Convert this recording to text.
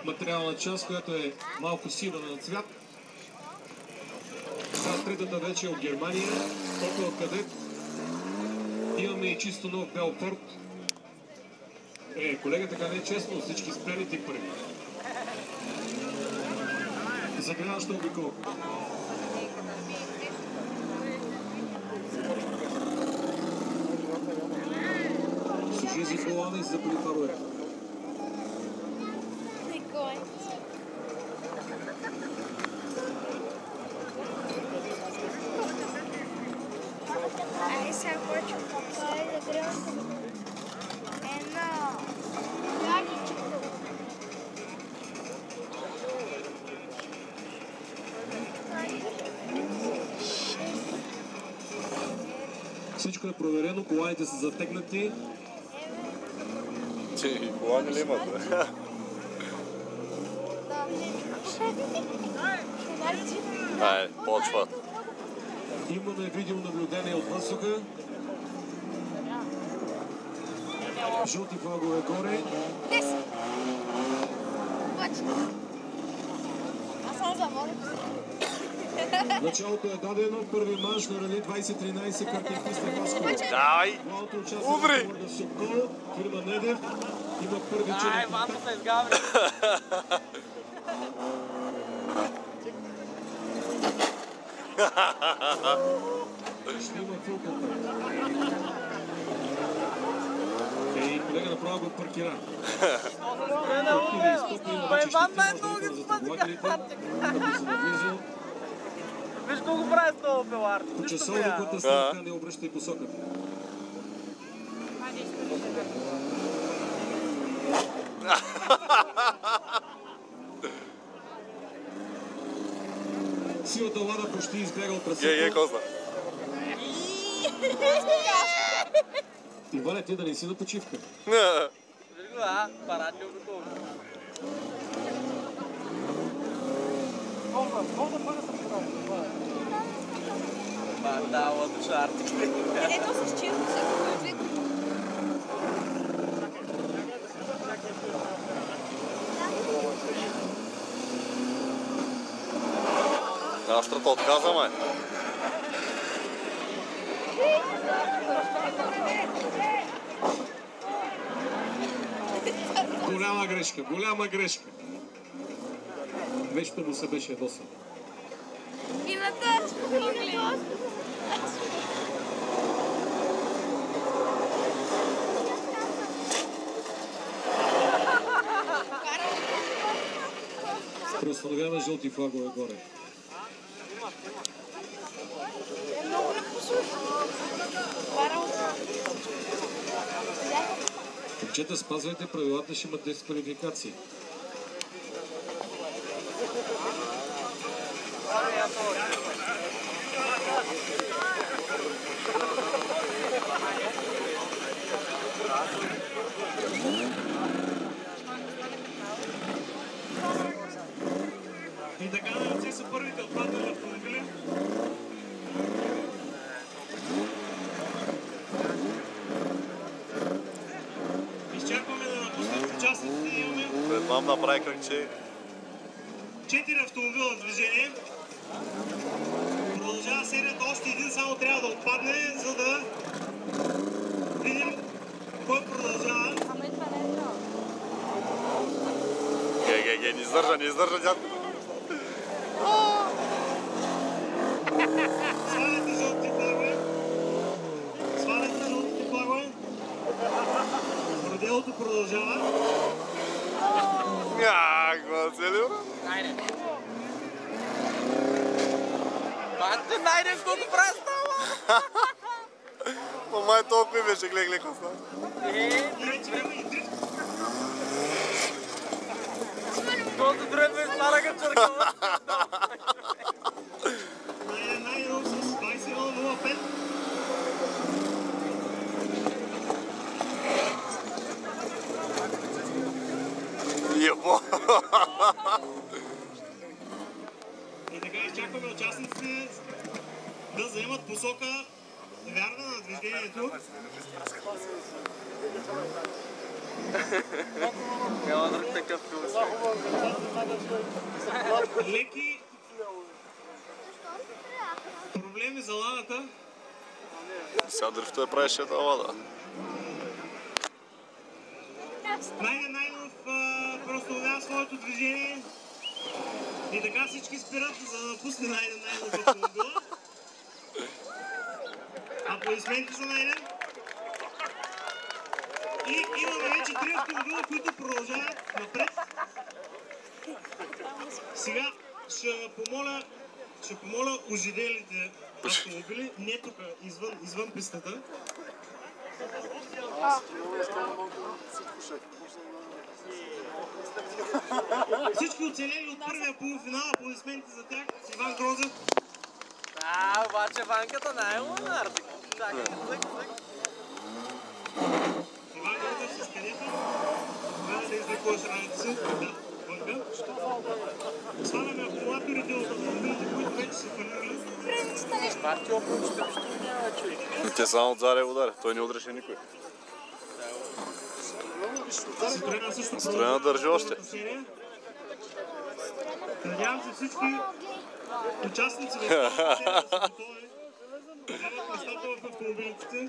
материална част, която е малко сива на цвят. Сега третата вече е от Германия, Opel Kadett. Имаме и чисто нов бял Ford. Колега, така не е честно, всички спрени ти пари. Загряваща обиколка. Служи за колана и за полифаруера. Всичко е проверено, коланите са затегнати. Че, колани ли имат? Ай, почва. Имаме видеонаблюдение от въздуха. Жълти флагове горе. Началото е дадено, първи манш на Рали 2013 картинки Стефаско. Дай! Удри! Фирма Недев има първи черен. Ай, ванта се изгаври! Ще има фул контакт. Колега направо го паркира. Бе, ванта е много ги спази Виж колко прави с този пелар. По часовниката снимка не обръща и посока. Силата Лада почти избяга от трасето. Коза. Иване, ти да не си на почивка. Виж го, парадни обиколки. Да, лъдуша артикли. Ето с чирко се покажи. Астрата отказа, май. Голяма грешка, голяма грешка. Вечето му се беше ядосан. И на тъч, и на тъч. Преустановяваме жълти флагове горе. Е много непослушно. Момчета, спазвайте правилата, ще имат дисквалификации. И така на ръце са първите отпаднали автомобили. Изчерпваме да напуснат участниците и имаме... Пред мам направи кръгче. 4 автомобила в движение. Продължава серията, още един само трябва да отпадне, за да видим кой продължава. Не издържа, дядко. Сваляте жълтите флагове. Сваляте жълтите флагове. Делото продължава. Найден. Бате, Найден, колко прави става? Май толкова ми беше, гледай какво става. Този дред ме стара като черкава. Найден с 21.05. Ебо! И така изчакваме участниците да заемат посока вярна на движението. Няма друг такъв филм. Леки проблеми за ладата. Сега дрифта правеше тази лада. Найденов просто удаля своето движение и така всички спират, за да напусне Найденов автомобила. Аплодисменти за Найден. И имаме вече 3 автомобила, които продължават напред. Сега ще помоля ожиделите автомобили, не тук, извън пистата. Всички оцелели от първия полуфинал, аплодисменти за тях. Иван Грозев. Обаче ванката най-лунар. Чакай, зък. Иван Грозев с където? Трябва да излекуваш раните си. Да, вънка. Сваляме акумулаторите от автомобилите, които вече са фалирали. Те само отзаде ударя. Той не удреше никой. Строена държи още. Надявам се всички участници в тази серия са готови. Дават местата в автомобилите.